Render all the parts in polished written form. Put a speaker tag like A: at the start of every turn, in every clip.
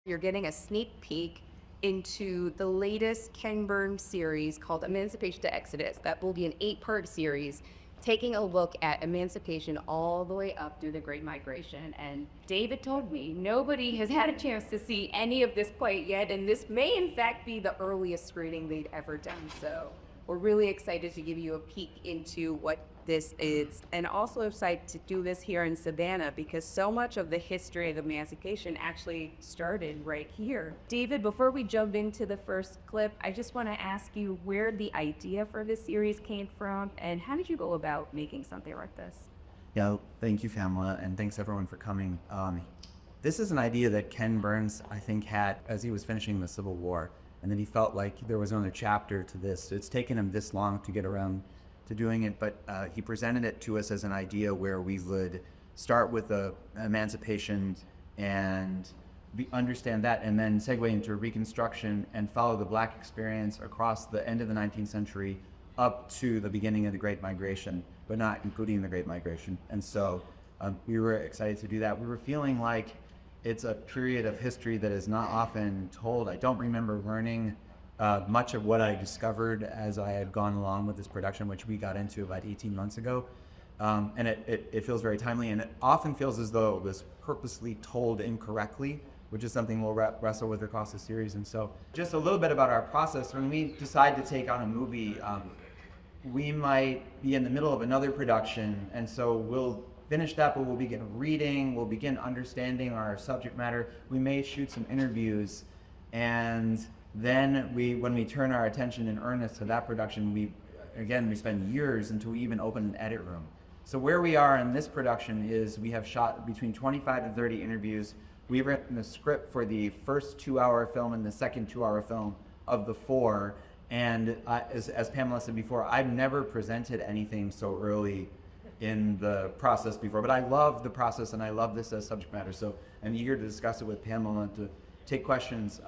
A: You're getting a sneak peek into the latest Ken Burns series called Emancipation to Exodus. That will be an 8-part series taking a look at emancipation all the way up through the Great Migration. And David told me nobody has had a chance to see any of this quite yet, and this may in fact be the earliest screening they'd ever done. So we're really excited to give you a peek into what this is, and also excited to do this here in Savannah because so much of the history of emancipation actually started right here. David, before we jump into the first clip, I just want to ask you where the idea for this series came from and how did you go about making something like this?
B: Yeah, thank you, Pamela, and thanks everyone for coming. This is an idea that Ken Burns, I think, had as he was finishing the Civil War, and then he felt like there was another chapter to this. So it's taken him this long to get around to doing it, but he presented it to us as an idea where we would start with the emancipation and understand that, and then segue into Reconstruction and follow the Black experience across the end of the 19th century up to the beginning of the Great Migration, but not including the Great Migration. And so we were excited to do that. We were feeling like it's a period of history that is not often told. I don't remember learning much of what I discovered as I had gone along with this production, which we got into about 18 months ago. And it feels very timely, and it often feels as though it was purposely told incorrectly, which is something we'll wrestle with across the series. And so just a little bit about our process. When we decide to take on a movie, we might be in the middle of another production, and so we'll finish that, but we'll begin reading, we'll begin understanding our subject matter. We may shoot some interviews, and then when we turn our attention in earnest to that production, we spend years until we even open an edit room. So where we are in this production is we have shot between 25 and 30 interviews. We've written the script for the first 2-hour film and the second 2-hour film of the 4. And as Pamela said before, I've never presented anything so early in the process before, but I love the process and I love this as subject matter. So I'm eager to discuss it with Pamela and to take questions.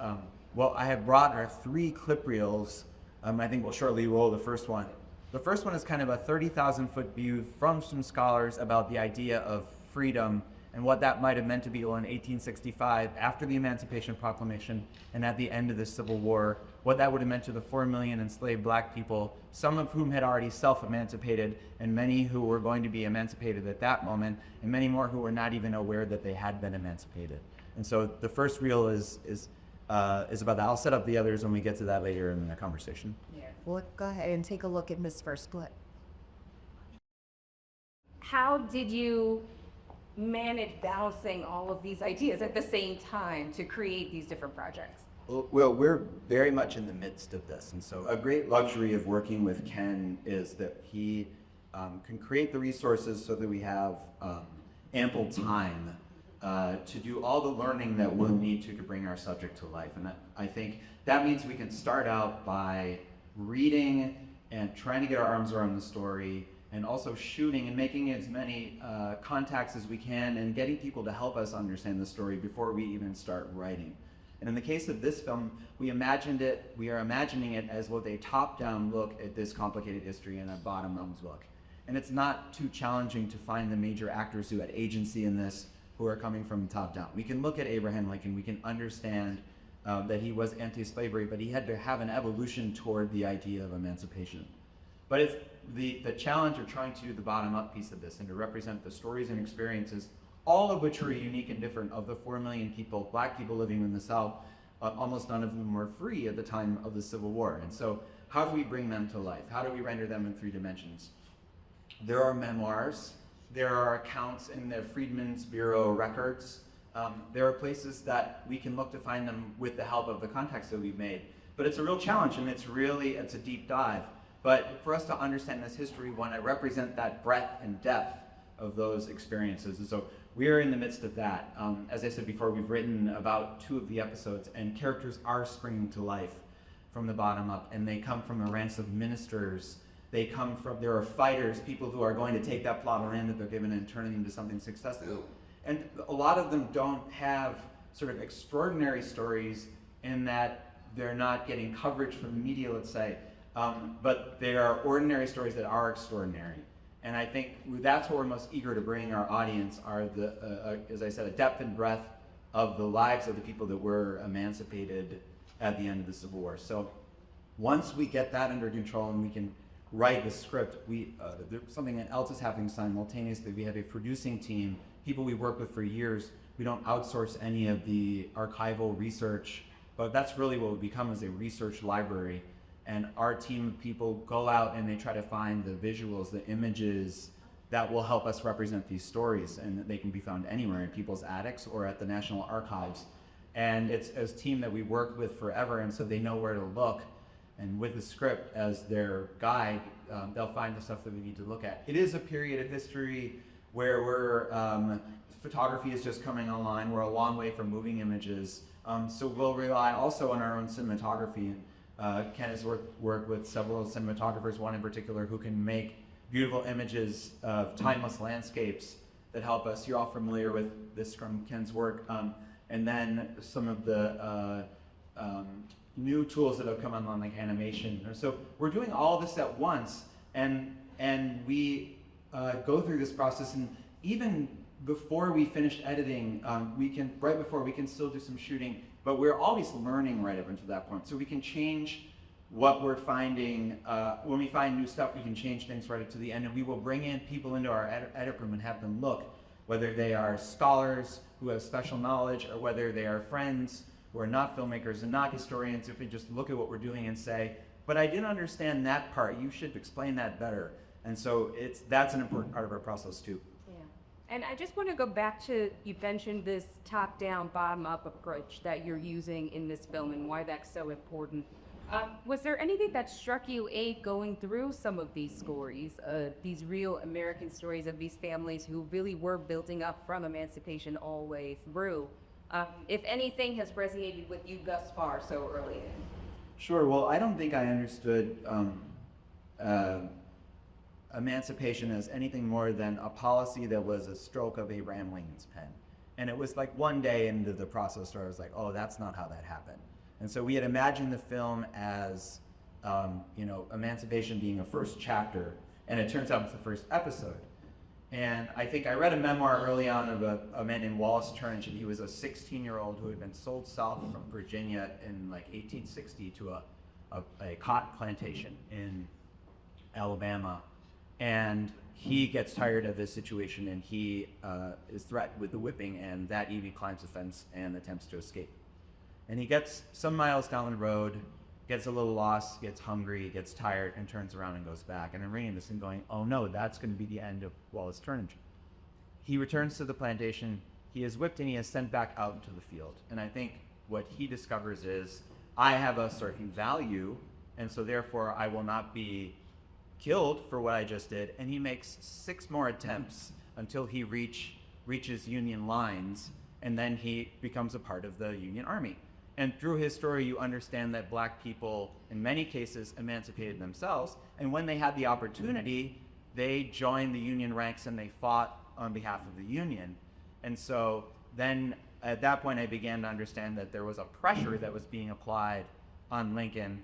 B: Well, I have brought our 3 clip reels. I think we'll shortly roll the first one. The first one is kind of a 30,000-foot view from some scholars about the idea of freedom and what that might have meant to people in 1865 after the Emancipation Proclamation and at the end of the Civil War, what that would have meant to the 4 million enslaved Black people, some of whom had already self-emancipated and many who were going to be emancipated at that moment, and many more who were not even aware that they had been emancipated. And so the first reel is about that. I'll set up the others when we get to that later in the conversation.
A: Yeah.
C: Well, go ahead and take a look at Miss First Clip.
A: How did you manage balancing all of these ideas at the same time to create these different projects?
B: Well, we're very much in the midst of this, and so a great luxury of working with Ken is that he can create the resources so that we have ample time to do all the learning that we'll need to bring our subject to life. And I think that means we can start out by reading and trying to get our arms around the story, and also shooting and making as many contacts as we can and getting people to help us understand the story before we even start writing. And in the case of this film, we are imagining it as both a top-down look at this complicated history and a bottom-up look. And it's not too challenging to find the major actors who had agency in this, who are coming from top-down. We can look at Abraham Lincoln, we can understand that he was anti-slavery, but he had to have an evolution toward the idea of emancipation. But it's the challenge of trying to do the bottom-up piece of this and to represent the stories and experiences, all of which are unique and different, of the 4 million people, Black people living in the South. Almost none of them were free at the time of the Civil War. And so how do we bring them to life? How do we render them in 3 dimensions? There are memoirs. There are accounts in the Freedmen's Bureau records. There are places that we can look to find them with the help of the contacts that we've made. But it's a real challenge, and it's a deep dive. But for us to understand this history, we want to represent that breadth and depth of those experiences. And so we are in the midst of that. As I said before, we've written about 2 of the episodes, and characters are springing to life from the bottom up, and they come from the ranks of ministers. There are fighters, people who are going to take that plot of land that they're given and turn it into something successful. And a lot of them don't have sort of extraordinary stories in that they're not getting coverage from the media, let's say, but they are ordinary stories that are extraordinary. And I think that's what we're most eager to bring our audience are as I said, a depth and breadth of the lives of the people that were emancipated at the end of the Civil War. So once we get that under control and we can write the script, something else is happening simultaneously. We have a producing team, people we work with for years. We don't outsource any of the archival research, but that's really what we become, as a research library. And our team of people go out and they try to find the visuals, the images that will help us represent these stories, and they can be found anywhere, in people's attics or at the National Archives. And it's a team that we worked with forever, and so they know where to look. And with the script as their guide, they'll find the stuff that we need to look at. It is a period of history where photography is just coming online. We're a long way from moving images. So we'll rely also on our own cinematography. Ken has worked with several cinematographers, one in particular, who can make beautiful images of timeless landscapes that help us. You're all familiar with this from Ken's work. And then some of the new tools that have come online, like animation. So we're doing all this at once, and we go through this process, and even before we finish editing, right before we can still do some shooting, but we're always learning right up until that point. So we can change what we're finding. When we find new stuff, we can change things right up to the end, and we will bring in people into our edit room and have them look, whether they are scholars who have special knowledge, or whether they are friends who are not filmmakers and not historians, if we just look at what we're doing and say, but I didn't understand that part, you should explain that better. And so that's an important part of our process too.
A: And I just want to go back to, you mentioned this top-down, bottom-up approach that you're using in this film and why that's so important. Was there anything that struck you, going through some of these stories, these real American stories of these families who really were building up from emancipation all the way through? If anything has resonated with you thus far so early in?
B: Sure. Well, I don't think I understood emancipation as anything more than a policy that was a stroke of Abraham Lincoln's pen. And it was like one day into the process where I was like, oh, that's not how that happened. And so we had imagined the film as, emancipation being a first chapter, and it turns out it's the first episode. And I think I read a memoir early on of a man named Wallace Turnage, and he was a 16-year-old who had been sold south from Virginia in like 1860 to a cotton plantation in Alabama. And he gets tired of this situation, and he is threatened with the whipping, and that evening climbs the fence and attempts to escape. And he gets some miles down the road, gets a little lost, gets hungry, gets tired, and turns around and goes back. And I'm reading this and going, oh no, that's going to be the end of Wallace Turnage. He returns to the plantation, he is whipped, and he is sent back out into the field. And I think what he discovers is, I have a certain value, and so therefore I will not be killed for what I just did. And he makes 6 more attempts until he reaches Union lines, and then he becomes a part of the Union Army. And through his story, you understand that black people, in many cases, emancipated themselves. And when they had the opportunity, they joined the Union ranks and they fought on behalf of the Union. And so then at that point, I began to understand that there was a pressure that was being applied on Lincoln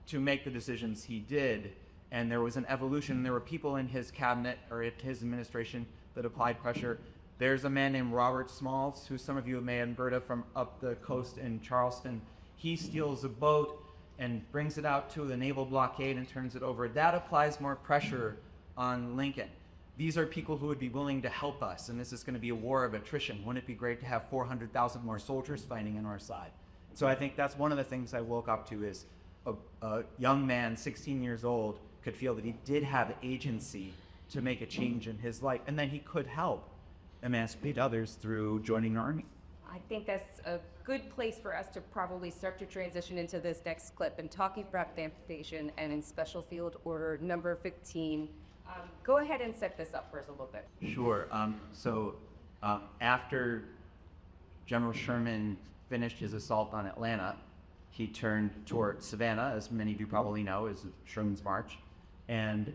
B: to make the decisions he did. And there was an evolution. There were people in his cabinet or at his administration that applied pressure. There's a man named Robert Smalls, who some of you may have heard of from up the coast in Charleston. He steals a boat and brings it out to the naval blockade and turns it over. That applies more pressure on Lincoln. These are people who would be willing to help us, and this is going to be a war of attrition. Wouldn't it be great to have 400,000 more soldiers fighting on our side? So I think that's one of the things I woke up to, is a young man, 16 years old, could feel that he did have agency to make a change in his life, and then he could help emancipate others through joining the Army.
A: I think that's a good place for us to probably start to transition into this next clip and talking about emancipation and in Special Field Order number 15. Go ahead and set this up for us a little bit.
B: Sure. After General Sherman finished his assault on Atlanta, he turned toward Savannah, as many of you probably know, is Sherman's March. And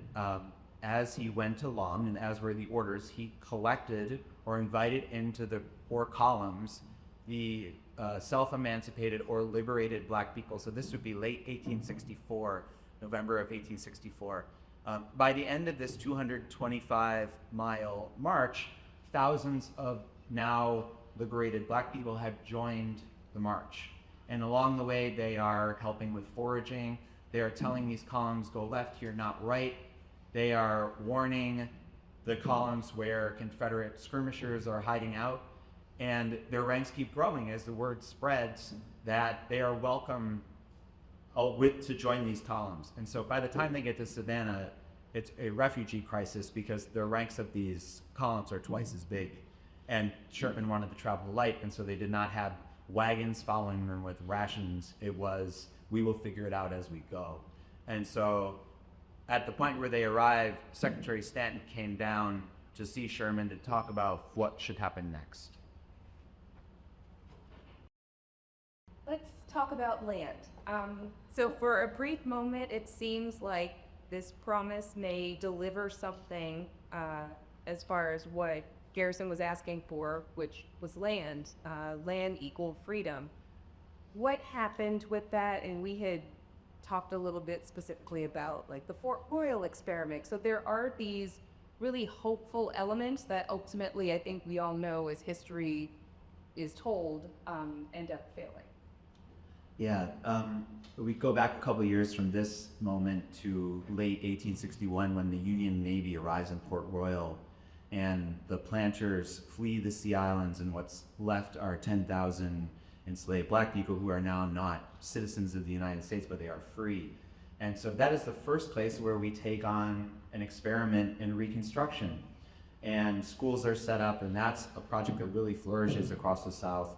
B: as he went along, and as were the orders, he collected or invited into the 4 columns the self-emancipated or liberated black people. So this would be late 1864, November of 1864. By the end of this 225-mile march, thousands of now liberated black people have joined the march. And along the way, they are helping with foraging. They are telling these columns, go left here, not right. They are warning the columns where Confederate skirmishers are hiding out. And their ranks keep growing as the word spreads that they are welcome to join these columns. And so by the time they get to Savannah, it's a refugee crisis because the ranks of these columns are twice as big. And Sherman wanted to travel light, and so they did not have wagons following them with rations. It was, we will figure it out as we go. And so at the point where they arrived, Secretary Stanton came down to see Sherman to talk about what should happen next.
A: Let's talk about land. So for a brief moment, it seems like this promise may deliver something as far as what Garrison was asking for, which was land. Land equal freedom. What happened with that? And we had talked a little bit specifically about like the Fort Royal experiment. So there are these really hopeful elements that ultimately I think we all know as history is told end up failing.
B: Yeah, we go back a couple of years from this moment to late 1861 when the Union Navy arrives in Port Royal and the planters flee the Sea Islands, and what's left are 10,000 enslaved black people who are now not citizens of the United States, but they are free. And so that is the first place where we take on an experiment in Reconstruction. And schools are set up, and that's a project that really flourishes across the South.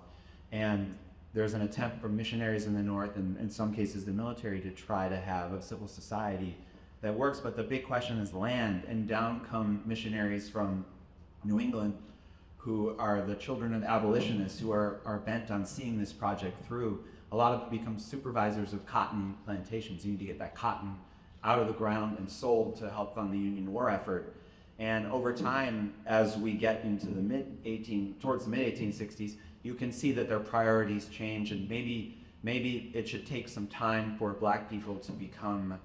B: And there's an attempt from missionaries in the North, and in some cases the military, to try to have a civil society that works. But the big question is land, and down come missionaries from New England who are the children of abolitionists who are bent on seeing this project through. A lot of them become supervisors of cotton plantations. You need to get that cotton out of the ground and sold to help fund the Union war effort. And over time, as we get into the towards the mid-1860s, you can see that their priorities change, and maybe it should take some time for black people to become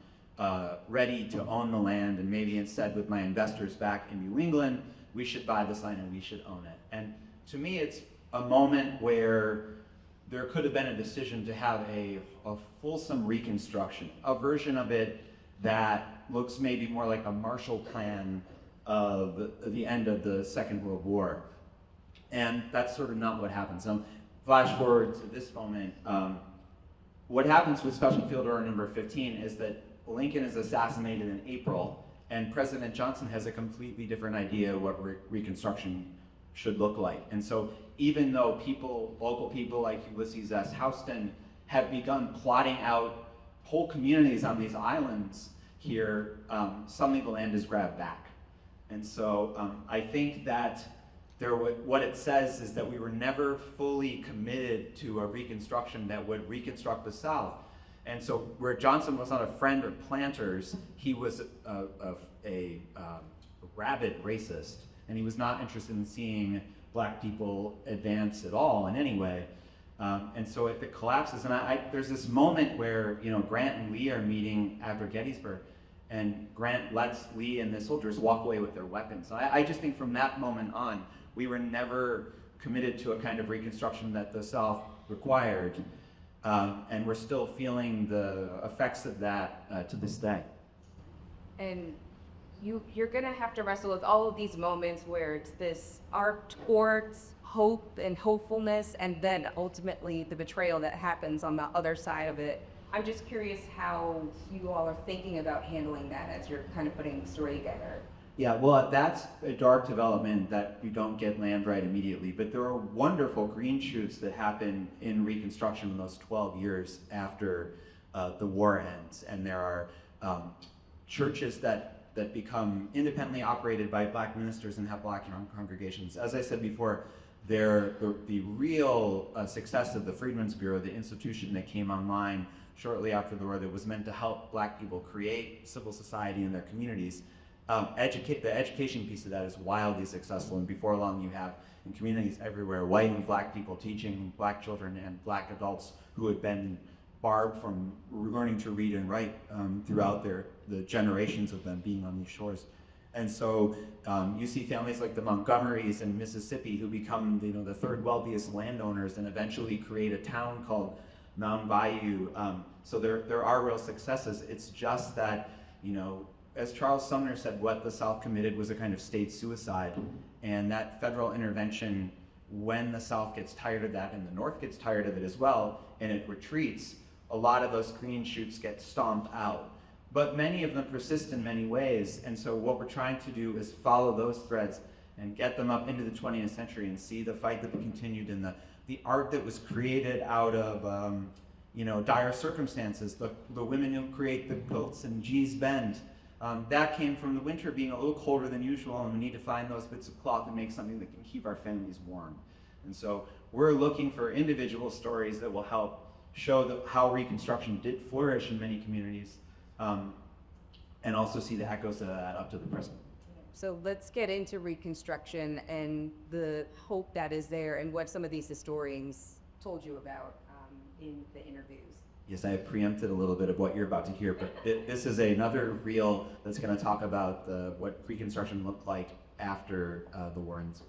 B: ready to own the land, and maybe instead, with my investors back in New England, we should buy this land and we should own it. And to me, it's a moment where there could have been a decision to have a fulsome Reconstruction, a version of it that looks maybe more like a Marshall Plan of the end of the Second World War. And that's sort of not what happens. Flash forward to this moment. What happens with Special Field Order number 15 is that Lincoln is assassinated in April, and President Johnson has a completely different idea of what Reconstruction should look like. And so even though local people like Ulysses S. Houston have begun plotting out whole communities on these islands here, suddenly the land is grabbed back. And so I think that what it says is that we were never fully committed to a Reconstruction that would reconstruct the South. And so where Johnson was not a friend of planters, he was a rabid racist, and he was not interested in seeing black people advance at all in any way. And so it collapses, and there's this moment where Grant and Lee are meeting after Gettysburg, and Grant lets Lee and the soldiers walk away with their weapons. I just think from that moment on, we were never committed to a kind of Reconstruction that the South required, and we're still feeling the effects of that to this day.
A: And you're gonna have to wrestle with all of these moments where it's this arc towards hope and hopefulness, and then ultimately the betrayal that happens on the other side of it. I'm just curious how you all are thinking about handling that as you're kind of putting the story together.
B: Yeah, well, that's a dark development that you don't get land right immediately, but there are wonderful green shoots that happen in Reconstruction in those 12 years after the war ends, and there are churches that become independently operated by black ministers and have black congregations. As I said before, the real success of the Freedmen's Bureau, the institution that came online shortly after the war that was meant to help black people create civil society in their communities, the education piece of that is wildly successful, and before long you have in communities everywhere white and black people teaching black children and black adults who had been barred from learning to read and write throughout the generations of them being on these shores. And so you see families like the Montgomerys in Mississippi who become, the third wealthiest landowners and eventually create a town called Mound Bayou. So there are real successes. It's just that, as Charles Sumner said, what the South committed was a kind of state suicide. And that federal intervention, when the South gets tired of that and the North gets tired of it as well, and it retreats, a lot of those green shoots get stomped out. But many of them persist in many ways. And so what we're trying to do is follow those threads and get them up into the 20th century and see the fight that continued in the art that was created out of dire circumstances. The women who create the quilts in Gee's Bend, that came from the winter being a little colder than usual, and we need to find those bits of cloth and make something that can keep our families warm. And so we're looking for individual stories that will help show how Reconstruction did flourish in many communities, and also see the echoes of that up to the present.
A: So let's get into Reconstruction and the hope that is there and what some of these historians told you about in the interviews.
B: Yes, I have preempted a little bit of what you're about to hear, but this is another reel that's going to talk about what Reconstruction looked like after the war ends.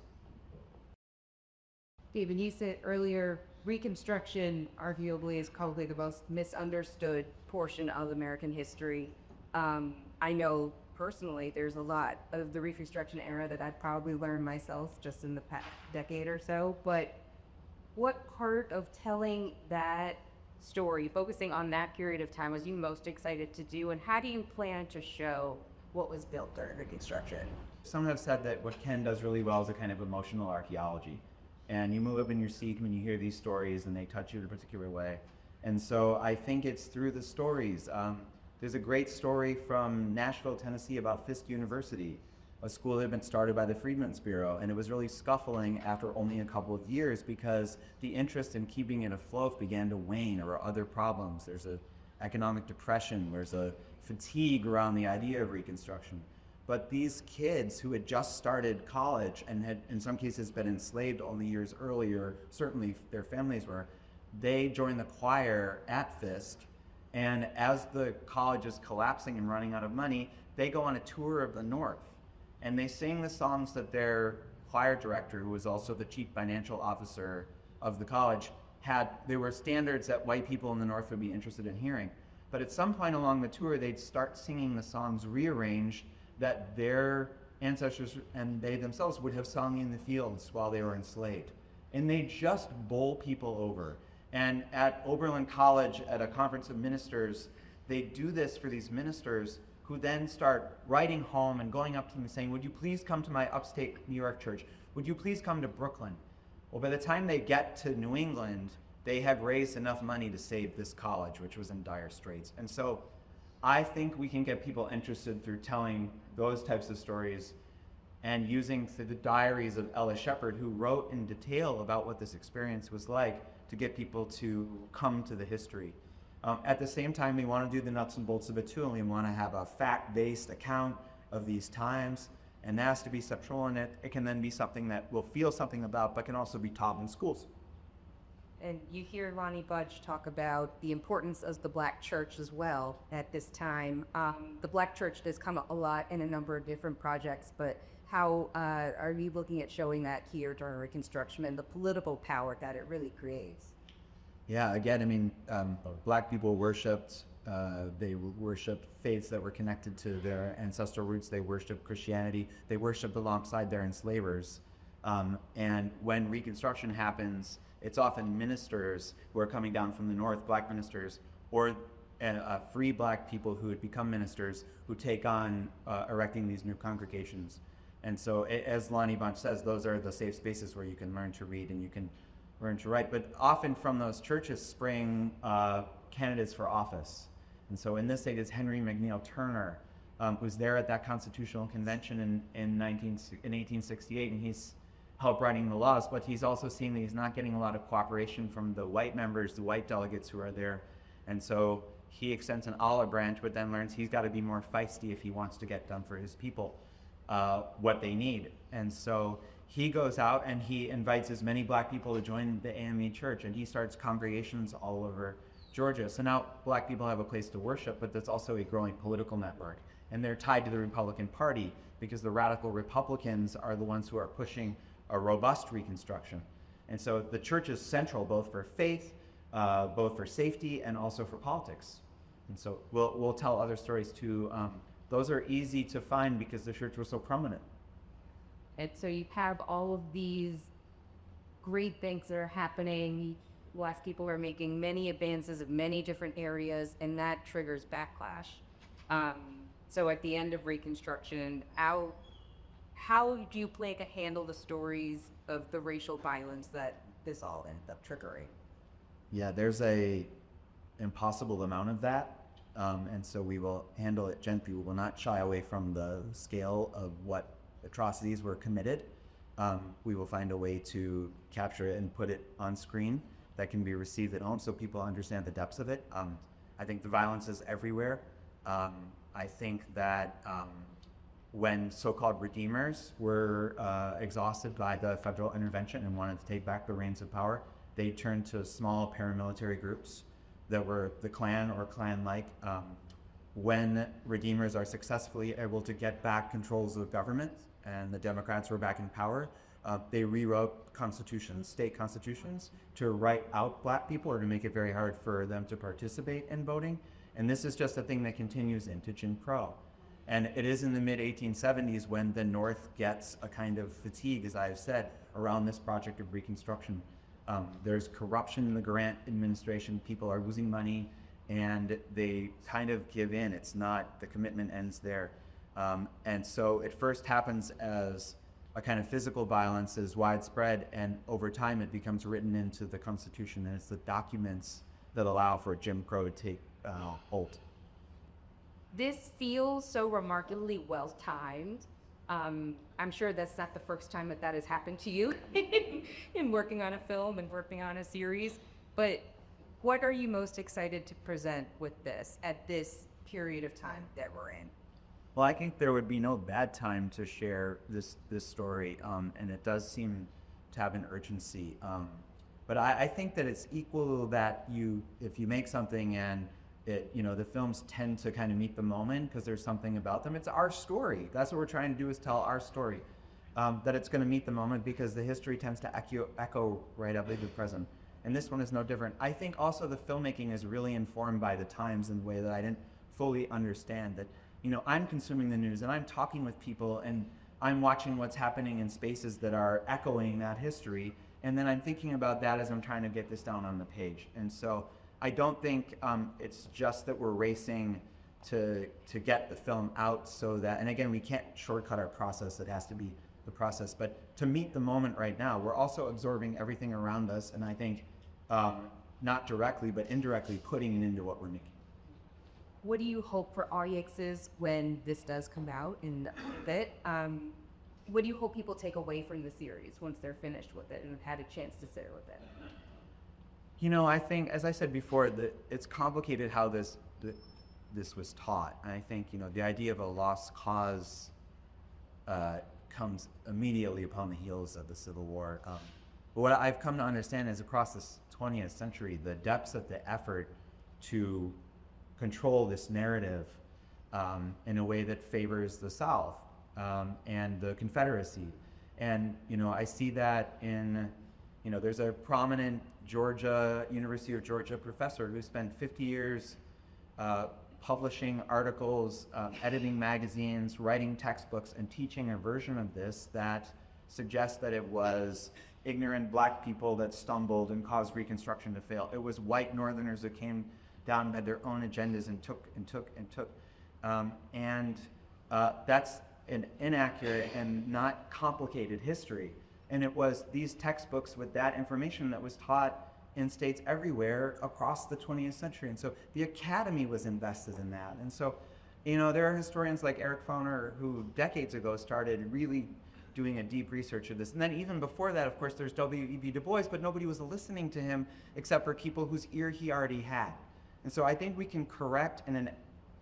C: David, you said earlier, Reconstruction arguably is probably the most
A: Misunderstood portion of American history. I know personally there's a lot of the Reconstruction era that I've probably learned myself just in the past decade or so, but what part of telling that story, focusing on that period of time, was you most excited to do, and how do you plan to show what was built during Reconstruction?
B: Some have said that what Ken does really well is a kind of emotional archaeology. And you move up in your seat when you hear these stories and they touch you in a particular way. And so I think it's through the stories. There's a great story from Nashville, Tennessee about Fisk University, a school that had been started by the Freedmen's Bureau, and it was really scuffling after only a couple of years because the interest in keeping it afloat began to wane. There were other problems. There's an economic depression. There's a fatigue around the idea of Reconstruction. But these kids who had just started college and had in some cases been enslaved only years earlier, certainly their families were, they joined the choir at Fisk, and as the college is collapsing and running out of money, they go on a tour of the North. And they sing the songs that their choir director, who was also the chief financial officer of the college, had. They were standards that white people in the North would be interested in hearing. But at some point along the tour, they'd start singing the songs rearranged that their ancestors and they themselves would have sung in the fields while they were enslaved. And they just bowl people over. And at Oberlin College, at a conference of ministers, they do this for these ministers who then start writing home and going up to them and saying, would you please come to my upstate New York church? Would you please come to Brooklyn? Well, by the time they get to New England, they had raised enough money to save this college, which was in dire straits. And so I think we can get people interested through telling those types of stories and using the diaries of Ella Shepard, who wrote in detail about what this experience was like, to get people to come to the history. At the same time, we want to do the nuts and bolts of it too, and we want to have a fact-based account of these times, and that has to be central in it. It can then be something that we'll feel something about, but can also be taught in schools.
A: And you hear Lonnie Budge talk about the importance of the Black church as well at this time. The Black church does come a lot in a number of different projects, but how are you looking at showing that here during Reconstruction and the political power that it really creates?
B: Yeah, again, I mean, Black people worshipped, they worshipped faiths that were connected to their ancestral roots. They worshipped Christianity. They worshipped alongside their enslavers. And when Reconstruction happens, it's often ministers who are coming down from the North, Black ministers, or free Black people who had become ministers who take on erecting these new congregations. And so, as Lonnie Bunch says, those are the safe spaces where you can learn to read and you can learn to write. But often from those churches spring candidates for office. And so in this state is Henry McNeil Turner, who's there at that Constitutional Convention in 1868, and he's helped writing the laws, but he's also seeing that he's not getting a lot of cooperation from the white members, the white delegates who are there. And so he extends an olive branch, but then learns he's got to be more feisty if he wants to get done for his people what they need. And so he goes out and he invites as many Black people to join the AME church, and he starts congregations all over Georgia. So now Black people have a place to worship, but that's also a growing political network. and they're tied to the Republican Party because the radical Republicans are the ones who are pushing a robust Reconstruction. And so the church is central both for faith, both for safety, and also for politics. And so we'll tell other stories too. Those are easy to find because the church was so prominent.
C: And so you have all of these great things that are happening.
A: Black people are making many advances in many different areas, and that triggers backlash. So at the end of Reconstruction, how do you plan to handle the stories of the racial violence that this all ended up triggering?
B: Yeah, there's a impossible amount of that, and so we will handle it gently. We will not shy away from the scale of what atrocities were committed. We will find a way to capture it and put it on screen that can be received at home so people understand the depths of it. I think the violence is everywhere. I think that when so-called redeemers were exhausted by the federal intervention and wanted to take back the reins of power, they turned to small paramilitary groups that were the Klan or Klan-like. When redeemers are successfully able to get back controls of government and the Democrats were back in power, they rewrote constitutions, state constitutions, to write out black people or to make it very hard for them to participate in voting. And this is just a thing that continues into Jim Crow. And it is in the mid-1870s when the North gets a kind of fatigue, as I've said, around this project of Reconstruction. There's corruption in the Grant administration, people are losing money, and they kind of give in. It's not, the commitment ends there. And so it first happens as a kind of physical violence is widespread, and over time it becomes written into the Constitution, and it's the documents that allow for Jim Crow to take hold.
A: This feels so remarkably well timed. I'm sure that's not the first time that has happened to you in working on a film and working on a series, but what are you most excited to present with this at this period of time that we're in?
B: Well, I think there would be no bad time to share this story, and it does seem to have an urgency. But I think that it's equal that if you make something and the films tend to kind of meet the moment because there's something about them. It's our story. That's what we're trying to do, is tell our story. That it's going to meet the moment because the history tends to echo right up into the present. And this one is no different. I think also the filmmaking is really informed by the times in a way that I didn't fully understand. That, I'm consuming the news and I'm talking with people and I'm watching what's happening in spaces that are echoing that history. And then I'm thinking about that as I'm trying to get this down on the page. And so I don't think it's just that we're racing to get the film out so that, and again, we can't shortcut our process. It has to be the process. But to meet the moment right now, we're also absorbing everything around us. And I think not directly, but indirectly putting it into what we're making.
A: What do you hope for audiences when this does come out in a bit? What do you hope people take away from the series once they're finished with it and have had a chance to sit with it?
B: I think, as I said before, that it's complicated how this was taught. And I think, the idea of a lost cause comes immediately upon the heels of the Civil War. But what I've come to understand is across this 20th century, the depths of the effort to control this narrative in a way that favors the South and the Confederacy. And, I see that in, there's a prominent University of Georgia professor who spent 50 years publishing articles, editing magazines, writing textbooks, and teaching a version of this that suggests that it was ignorant black people that stumbled and caused Reconstruction to fail. It was white Northerners that came down and had their own agendas and took. That's an inaccurate and not complicated history. And it was these textbooks with that information that was taught in states everywhere across the 20th century. And so the academy was invested in that. And so, there are historians like Eric Fauner who decades ago started really doing a deep research of this. And then even before that, of course, there's W.E.B. Du Bois, but nobody was listening to him except for people whose ear he already had. And so I think we can correct in an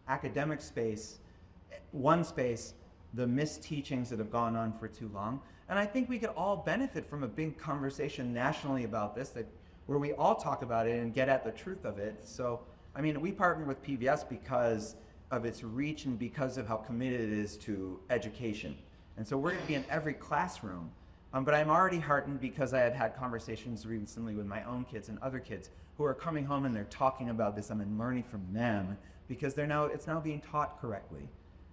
B: academic space, one space, the misteachings that have gone on for too long. And I think we could all benefit from a big conversation nationally about this, where we all talk about it and get at the truth of it. So, we partner with PBS because of its reach and because of how committed it is to education. And so we're going to be in every classroom. But I'm already heartened because I had conversations recently with my own kids and other kids who are coming home and they're talking about this. I'm learning from them because it's now being taught correctly.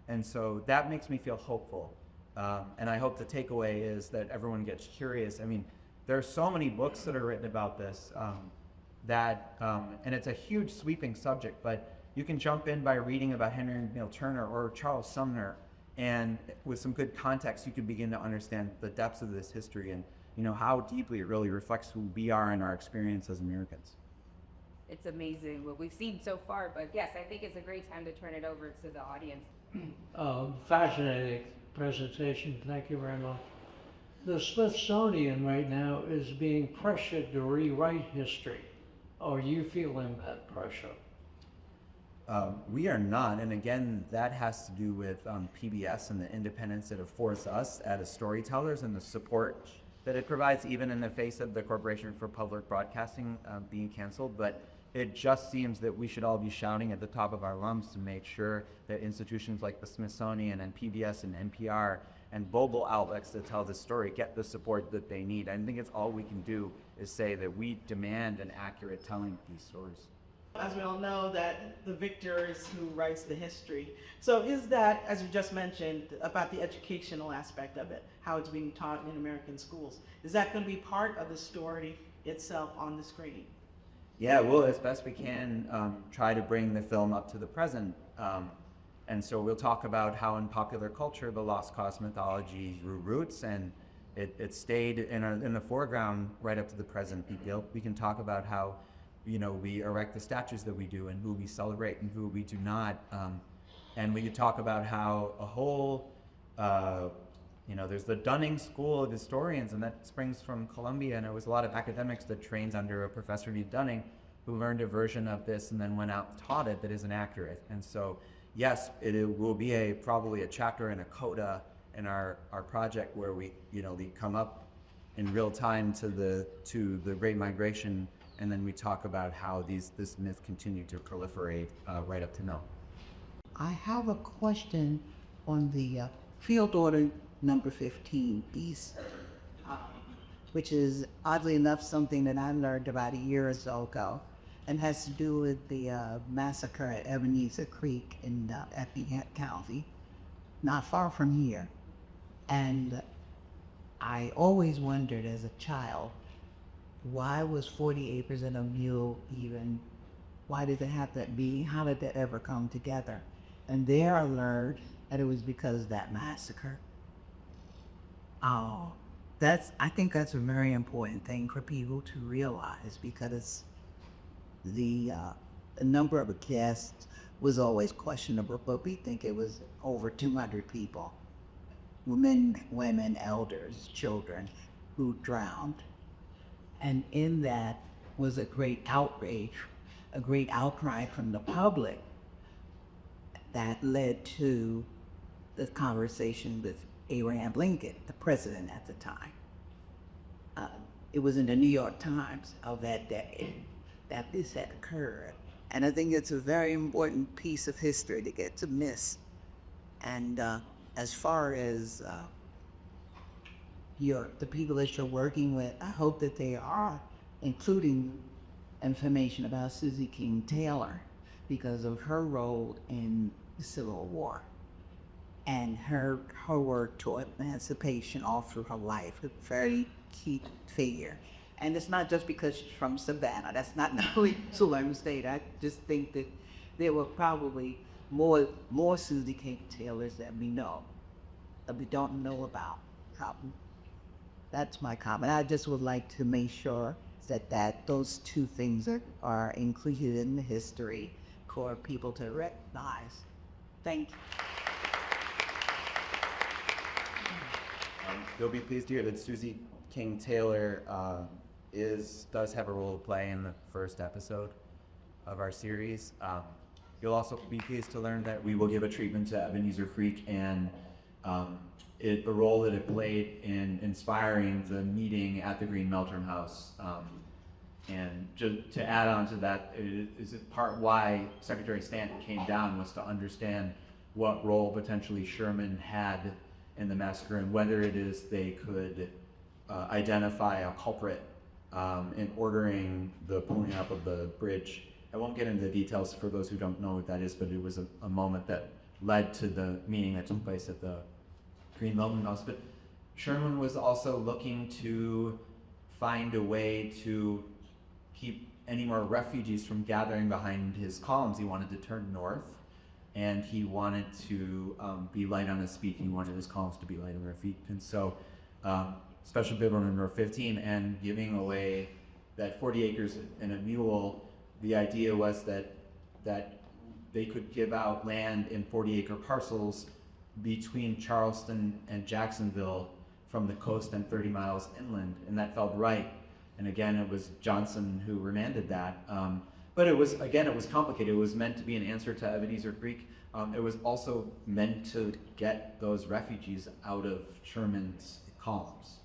B: And so that makes me feel hopeful. And I hope the takeaway is that everyone gets curious. I mean, there are so many books that are written about this and it's a huge sweeping subject, but you can jump in by reading about Henry Neal Turner or Charles Sumner, and with some good context, you can begin to understand the depths of this history and how deeply it really reflects who we are and our experience as Americans.
A: It's amazing what we've seen so far, but yes, I think it's a great time to turn it over to the audience.
D: Fascinating presentation. Thank you very much. The Smithsonian right now is being pressured to rewrite history. Are you feeling that pressure?
B: We are not, and again, that has to do with PBS and the independence it affords us as storytellers and the support that it provides, even in the face of the Corporation for Public Broadcasting being canceled. But it just seems that we should all be shouting at the top of our lungs to make sure that institutions like the Smithsonian and PBS and NPR and global outlets that tell the story get the support that they need. I think it's all we can do is say that we demand an accurate telling of these stories.
E: As we all know, that the victor is who writes the history. So is that, as you just mentioned, about the educational aspect of it, how it's being taught in American schools, is that going to be part of the story itself on the screen?
B: Yeah, we'll, as best we can, try to bring the film up to the present. And so we'll talk about how in popular culture the lost cause mythology grew roots, and it stayed in the foreground right up to the present. We can talk about how we erect the statues that we do and who we celebrate and who we do not. And we could talk about how a whole, there's the Dunning School of Historians, and that springs from Columbia, and it was a lot of academics that trained under a professor named Dunning who learned a version of this and then went out and taught it that isn't accurate. And so, yes, it will be probably a chapter and a coda in our project where we come up in real time to the Great Migration, and then we talk about how this myth continued to proliferate right up to now.
F: I have a question on the field order number 15 piece, which is oddly enough something that I learned about a year or so ago, and has to do with the massacre at Ebenezer Creek in Effingham County, not far from here. And I always wondered as a child, why was 40 acres and a mule even, why did it have that be? How did that ever come together? And there I learned that it was because of that massacre. Oh, I think that's a very important thing for people to realize, because the number of guests was always questionable, but we think it was over 200 people, women, elders, children, who drowned. And in that was a great outrage, a great outcry from the public that led to the conversation with Abraham Lincoln, the president at the time. It was in the New York Times of that day that this had occurred. And I think it's a very important piece of history to get to miss. And as far as the people that you're working with, I hope that they are including information about Suzie King Taylor because of her role in the Civil War and her work toward emancipation all through her life. A very key figure. And it's not just because she's from Savannah. That's not Sullivan State. I just think that there were probably more Suzie King Taylors that we know, that we don't know about. That's my comment. I just would like to make sure that those two things are included in the history for people to recognize. Thank you.
B: You'll be pleased to hear that Suzie King Taylor does have a role to play in the first episode of our series. You'll also be pleased to learn that we will give a treatment to Ebenezer Freak and the role that it played in inspiring the meeting at the Green Meldrum House And to add on to that, is it part why Secretary Stanton came down was to understand what role potentially Sherman had in the massacre and whether it is they could identify a culprit in ordering the pulling up of the bridge. I won't get into the details for those who don't know what that is, but it was a moment that led to the meeting that took place at the Green Mountain House. But Sherman was also looking to find a way to keep any more refugees from gathering behind his columns. He wanted to turn north, and he wanted to be light on his feet. He wanted his columns to be light on their feet. And so Special Bid Order Number 15 and giving away that 40 acres and a mule, the idea was that they could give out land in 40-acre parcels between Charleston and Jacksonville from the coast and 30 miles inland, and that felt right. And again, it was Johnson who remanded that. But it was complicated. It was meant to be an answer to Ebenezer Creek. It was also meant to get those refugees out of Sherman's columns.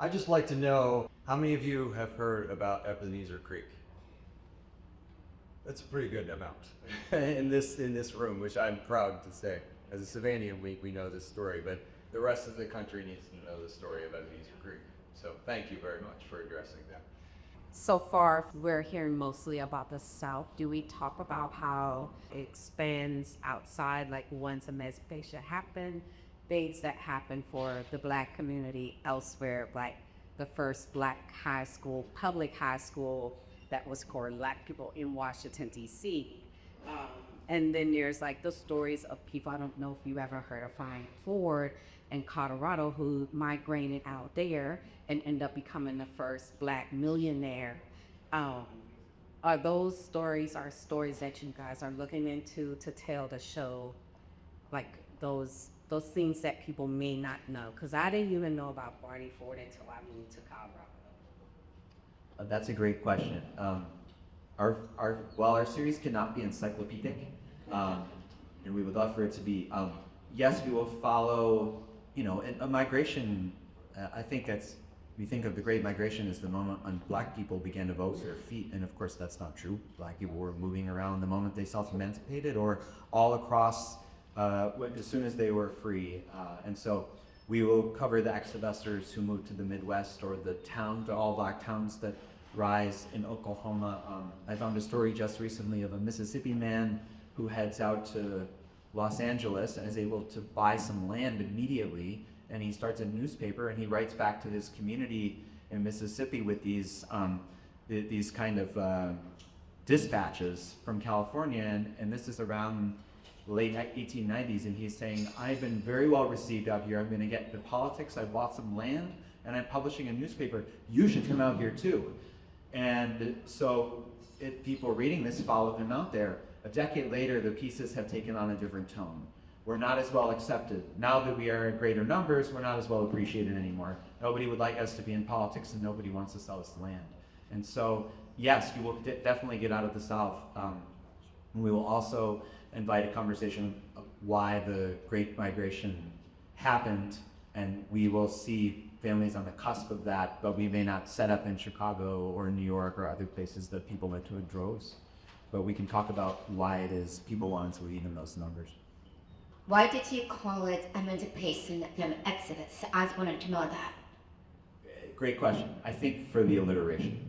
G: I'd just like to know, how many of you have heard about Ebenezer Creek? That's a pretty good amount in this room, which I'm proud to say. As a Savanian, we know this story, but the rest of the country needs to know the story of Ebenezer Creek. So thank you very much for addressing that.
C: So far, we're hearing mostly about the South. Do we talk about how it expands outside, like once emancipation happened, things that happened for the Black community elsewhere, like the first Black high school, public high school that was for Black people in Washington, D.C. And then there's like the stories of people, I don't know if you ever heard of Fine Ford in Colorado, who migrated out there and ended up becoming the first Black millionaire. Are those stories that you guys are looking into to tell the show, like those things that people may not know? Because I didn't even know about Barney Ford until I moved to Colorado.
B: That's a great question. While our series cannot be encyclopedic, and we would love for it to be, yes, we will follow, a migration. I think we think of the Great Migration as the moment when Black people began to vote with their feet, and of course that's not true. Black people were moving around the moment they self-emancipated, or all across as soon as they were free. And so we will cover the exodusters who moved to the Midwest, or the all Black towns that rise in Oklahoma. I found a story just recently of a Mississippi man who heads out to Los Angeles and is able to buy some land immediately, and he starts a newspaper and he writes back to his community in Mississippi with these kind of dispatches from California, and this is around the late 1890s, and he's saying, I've been very well received out here. I'm going to get into politics. I bought some land and I'm publishing a newspaper. You should come out here too. And so people reading this followed him out there. A decade later, the pieces have taken on a different tone. We're not as well accepted. Now that we are in greater numbers, we're not as well appreciated anymore. Nobody would like us to be in politics, and nobody wants to sell us land. And so, yes, you will definitely get out of the South. We will also invite a conversation of why the Great Migration happened, and we will see families on the cusp of that, but we may not set up in Chicago or New York or other places that people went to in droves. But we can talk about why it is people wanted to leave in those numbers.
H: Why did you call it Emancipation from Exodus? I just wanted to know that.
B: Great question. I think for the alliteration.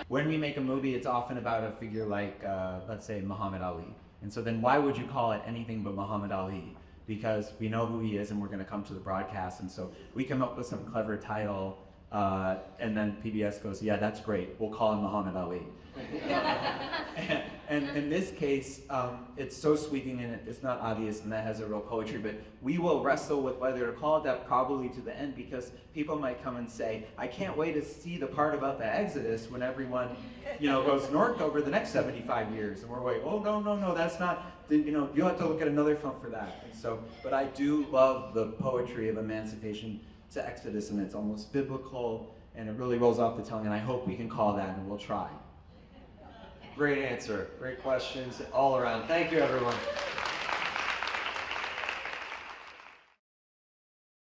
B: When we make a movie, it's often about a figure like, let's say, Muhammad Ali. And so then why would you call it anything but Muhammad Ali? Because we know who he is and we're going to come to the broadcast. And so we come up with some clever title, and then PBS goes, yeah, that's great. We'll call him Muhammad Ali. And in this case, it's so sweeping and it's not obvious, and that has a real poetry, but we will wrestle with whether to call it that probably to the end, because people might come and say, I can't wait to see the part about the Exodus when everyone goes north over the next 75 years. And we're like, oh, no, that's not, you'll have to look at another film for that. And so, but I do love the poetry of Emancipation to Exodus, and it's almost biblical, and it really rolls off the tongue, and I hope we can call that, and we'll try.
G: Great answer. Great questions all around. Thank you, everyone.